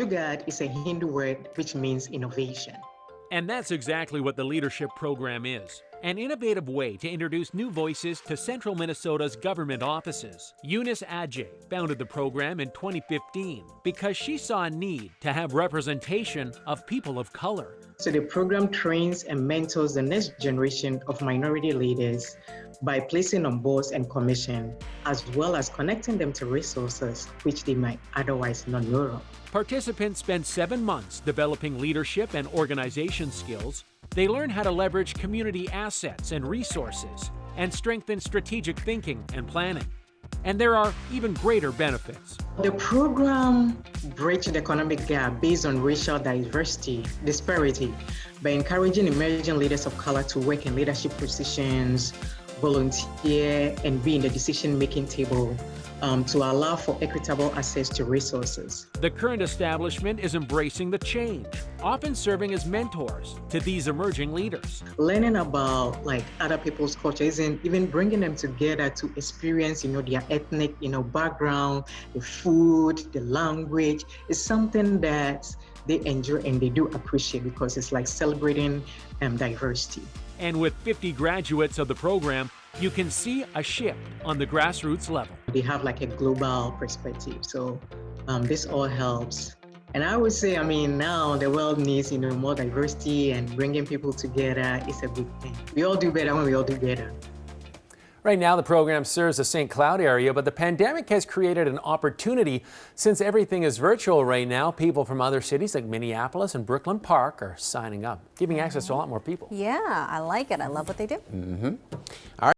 Jugaad is a Hindu word which means innovation. And that's exactly what the leadership program is. An innovative way to introduce new voices to central Minnesota's government offices. Eunice Adjei founded the program in 2015 because she saw a need to have representation of people of color. So the program trains and mentors the next generation of minority leaders by placing on boards and commission, as well as connecting them to resources which they might otherwise not know of. Participants spend 7 months developing leadership and organization skills. They learn how to leverage community assets and resources and strengthen strategic thinking and planning. And there are even greater benefits. The program bridges the economic gap based on racial disparity by encouraging emerging leaders of color to work in leadership positions, volunteer, and be in the decision-making table to allow for equitable access to resources. The current establishment is embracing the change, often serving as mentors to these emerging leaders. Learning about other people's cultures and even bringing them together to experience, their ethnic, background, the food, the language is something that they enjoy and they do appreciate because it's like celebrating diversity. And with 50 graduates of the program, you can see a shift on the grassroots level. They have a global perspective, so this all helps. And I would say, now the world needs, more diversity, and bringing people together is a good thing. We all do better when we all do better. Right now, the program serves the St. Cloud area, but the pandemic has created an opportunity. Since everything is virtual right now, people from other cities like Minneapolis and Brooklyn Park are signing up, giving access to a lot more people. Yeah, I like it. I love what they do. All right.